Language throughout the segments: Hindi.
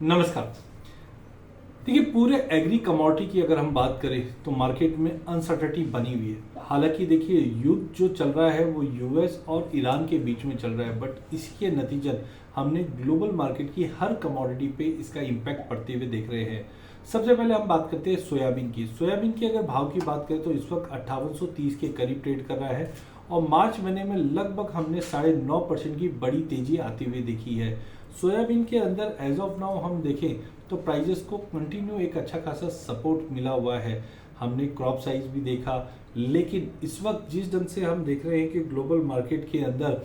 नमस्कार। देखिए, पूरे एग्री कमोडिटी की अगर हम बात करें तो मार्केट में अनसर्टेनिटी बनी हुई है। हालांकि देखिए, युद्ध जो चल रहा है वो यूएस और ईरान के बीच में चल रहा है, बट इसके नतीजन हमने ग्लोबल मार्केट की हर कमोडिटी पे इसका इम्पैक्ट पड़ते हुए देख रहे हैं। सबसे पहले हम बात करते हैं सोयाबीन की। सोयाबीन की अगर भाव की बात करें तो इस वक्त 5830 के करीब ट्रेड कर रहा है और मार्च महीने में लगभग हमने 9.5% की बड़ी तेजी आती हुई देखी है। सोयाबीन के अंदर एज ऑफ नाउ हम देखें तो प्राइजेस को कंटिन्यू एक अच्छा खासा सपोर्ट मिला हुआ है। हमने क्रॉप साइज भी देखा, लेकिन इस वक्त जिस ढंग से हम देख रहे हैं कि ग्लोबल मार्केट के अंदर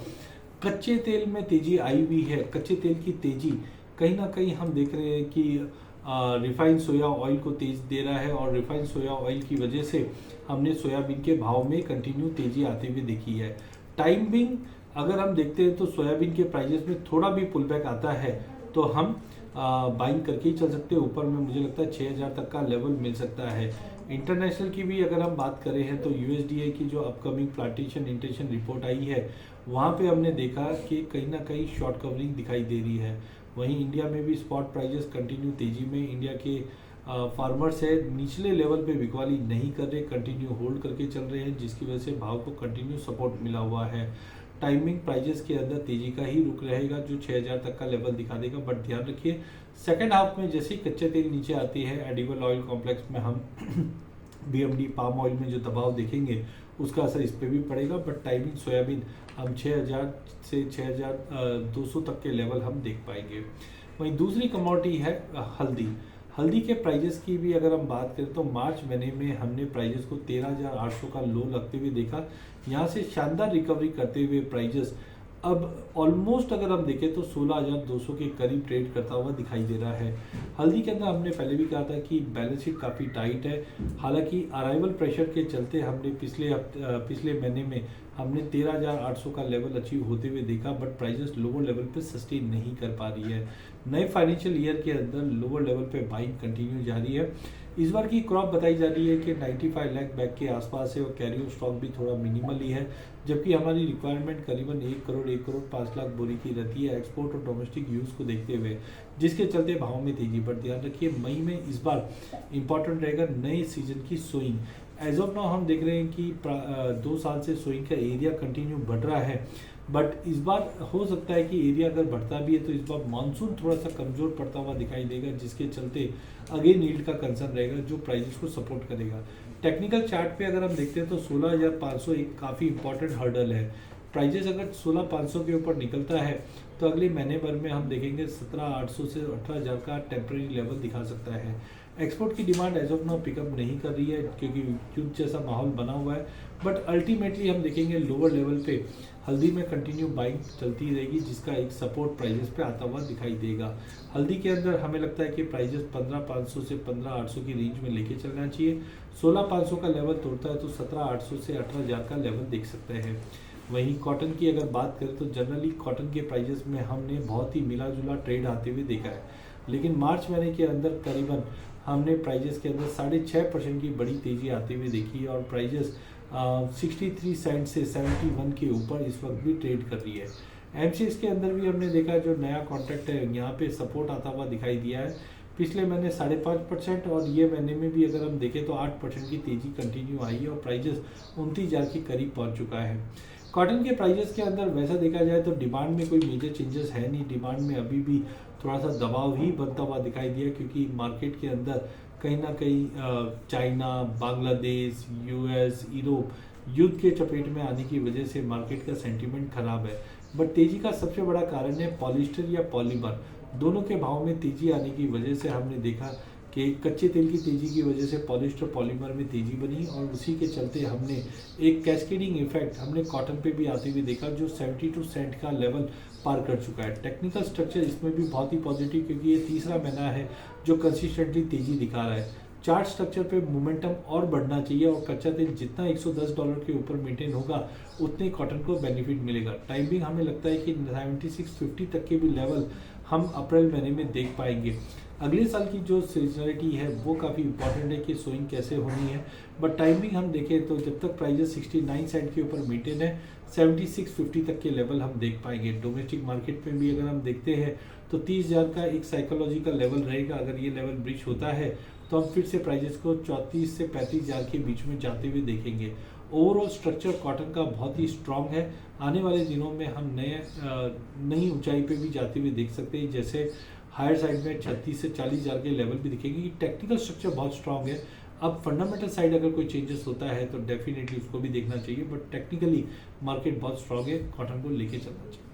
कच्चे तेल में तेजी आई हुई है, कच्चे तेल की तेजी कहीं ना कहीं हम देख रहे हैं कि रिफाइंड सोया ऑयल को तेज दे रहा है और रिफाइंड सोया ऑयल की वजह से हमने सोयाबीन के भाव में कंटिन्यू तेजी आते हुए देखी है। टाइम बिंग अगर हम देखते हैं तो सोयाबीन के प्राइजेस में थोड़ा भी पुल बैक आता है तो हम बाइंग करके ही चल सकते हैं। ऊपर में मुझे लगता है 6000 तक का लेवल मिल सकता है। इंटरनेशनल की भी अगर हम बात करें हैं तो यूएसडीए की जो अपकमिंग प्लांटेशन इंटेंशन रिपोर्ट आई है वहाँ पे हमने देखा कि कहीं ना कहीं शॉर्ट कवरिंग दिखाई दे रही है। वहीं इंडिया में भी स्पॉट प्राइजेस कंटिन्यू तेजी में, इंडिया के फार्मर्स है निचले लेवल पे बिकवाली नहीं कर रहे, कंटिन्यू होल्ड करके चल रहे हैं, जिसकी वजह से भाव को कंटिन्यू सपोर्ट मिला हुआ है। टाइमिंग प्राइजेस के अंदर तेजी का ही रुक रहेगा जो 6000 तक का लेवल दिखा देगा, बट ध्यान रखिए सेकेंड हाफ में जैसे ही कच्चे तेल नीचे आती है एडिबल ऑयल कॉम्प्लेक्स में हम बीएमडी पाम ऑयल में जो दबाव देखेंगे उसका असर इस पर भी पड़ेगा। बट टाइमिंग सोयाबीन हम 6000 से 6200 तक के लेवल हम देख पाएंगे। वहीं दूसरी कमोडिटी है हल्दी। हल्दी के प्राइजेस की भी अगर हम बात करें तो मार्च महीने में हमने प्राइजेस को 13800 का लो लगते हुए देखा। यहाँ से शानदार रिकवरी करते हुए प्राइजेस अब ऑलमोस्ट अगर हम देखें तो 16200 के करीब ट्रेड करता हुआ दिखाई दे रहा है। हल्दी के अंदर हमने पहले भी कहा था कि बैलेंस शीट काफ़ी टाइट है। हालांकि अराइवल प्रेशर के चलते हमने पिछले महीने में हमने 13800 का लेवल अचीव होते हुए देखा, बट प्राइजेस लोअर लेवल पे सस्टेन नहीं कर पा रही है। नए फाइनेंशियल ईयर के अंदर लोअर लेवल पे बाइंग कंटिन्यू जारी है। इस बार की क्रॉप बताई जा रही है कि 95 लाख बैग के आसपास है और कैरी ऑन स्टॉक भी थोड़ा मिनिमल ही है, जबकि हमारी रिक्वायरमेंट करीबन 1 करोड़ 5 लाख बोरी की रहती है एक्सपोर्ट और डोमेस्टिक यूज़ को देखते हुए, जिसके चलते भाव में तेजी। पर ध्यान रखिए मई में इस बार इंपॉर्टेंट रहेगा नए सीजन की सोइंग। एज ऑफ नाउ हम देख रहे हैं कि 2 साल से सोइंग का एरिया कंटिन्यू बढ़ रहा है, बट इस बार हो सकता है कि एरिया अगर बढ़ता भी है तो इस बार मानसून थोड़ा सा कमजोर पड़ता हुआ दिखाई देगा, जिसके चलते अगेन यील्ड का कंसर्न रहेगा जो प्राइसेस को सपोर्ट करेगा। टेक्निकल चार्ट पे अगर हम देखते हैं तो 16500 एक काफ़ी इंपॉर्टेंट हर्डल है। प्राइजेस अगर 16500 के ऊपर निकलता है तो अगले महीने भर में हम देखेंगे 17800 से 18000 का टेम्परेरी लेवल दिखा सकता है। एक्सपोर्ट की demand as of now pick up नहीं कर रही है क्योंकि युद्ध जैसा माहौल बना हुआ है, बट अल्टीमेटली हम देखेंगे लोअर लेवल पे हल्दी में कंटिन्यू बाइंग चलती रहेगी, जिसका एक सपोर्ट प्राइजेस पे आता हुआ दिखाई देगा। हल्दी के अंदर हमें लगता है कि प्राइजेस 15500 से 15800 की रेंज में लेके चलना चाहिए। 16500 का लेवल तोड़ता है तो 17800 से 18000 का लेवल देख सकते हैं। वहीं कॉटन की अगर बात करें तो जनरली कॉटन के प्राइजेस में हमने बहुत ही मिला जुला ट्रेड आते हुए देखा है, लेकिन मार्च महीने के अंदर करीबन हमने प्राइजेस के अंदर 6.5% की बड़ी तेजी आते हुए देखी है और प्राइजेस 63 सेंट से 71 के ऊपर इस वक्त भी ट्रेड कर रही है। एमसीएक्स के अंदर भी हमने देखा जो नया कॉन्ट्रैक्ट है यहाँ पे सपोर्ट आता हुआ दिखाई दिया है। पिछले महीने 5.5% और ये महीने में भी अगर हम देखें तो 8% की तेजी कंटिन्यू आई है और प्राइजेस 29,000 के करीब पहुँच चुका है। कॉटन के प्राइजेस के अंदर वैसा देखा जाए तो डिमांड में कोई मेजर चेंजेस है नहीं। डिमांड में अभी भी थोड़ा सा दबाव ही बनता हुआ दिखाई दिया क्योंकि मार्केट के अंदर कहीं ना कहीं चाइना, बांग्लादेश, यूएस, यूरोप युद्ध के चपेट में आने की वजह से मार्केट का सेंटीमेंट खराब है। बट तेजी का सबसे बड़ा कारण है पॉलिस्टर या पॉलीमर, दोनों के भाव में तेजी आने की वजह से हमने देखा कि कच्चे तेल की तेजी की वजह से पॉलिस्टर पॉलीमर में तेजी बनी और उसी के चलते हमने एक कैस्केडिंग इफेक्ट हमने कॉटन पे भी आते हुए देखा जो 72 सेंट का लेवल पार कर चुका है। टेक्निकल स्ट्रक्चर इसमें भी बहुत ही पॉजिटिव क्योंकि ये तीसरा महीना है जो कंसिस्टेंटली तेजी दिखा रहा है। चार्ट स्ट्रक्चर पे मोमेंटम और बढ़ना चाहिए और कच्चा तेल जितना $110 के ऊपर मेंटेन होगा उतने कॉटन को बेनिफिट मिलेगा। टाइमिंग हमें लगता है कि 7650 तक के भी लेवल हम अप्रैल महीने में देख पाएंगे। अगले साल की जो सीजनलिटी है वो काफ़ी इंपॉर्टेंट है कि सोइंग कैसे होनी है, बट टाइमिंग हम देखें तो जब तक प्राइजेस 69 सेंट के ऊपर मेंटेन है 7650 तक के लेवल हम देख पाएंगे। डोमेस्टिक मार्केट में भी अगर हम देखते हैं तो 30,000 का एक साइकोलॉजिकल लेवल रहेगा। अगर ये लेवल ब्रीच होता है तो हम फिर से प्राइजेस को 34 से 35,000 के बीच में जाते हुए देखेंगे। ओवरऑल स्ट्रक्चर कॉटन का बहुत ही स्ट्रांग है। आने वाले दिनों में हम नई ऊंचाई पे भी जाते हुए देख सकते हैं, जैसे हायर साइड में 36 से 40,000 के लेवल भी दिखेंगे। कि टेक्निकल स्ट्रक्चर बहुत स्ट्रांग है। अब फंडामेंटल साइड अगर कोई चेंजेस होता है तो डेफिनेटली उसको भी देखना चाहिए, बट टेक्निकली मार्केट बहुत स्ट्रांग है, कॉटन को लेके चलना चाहिए।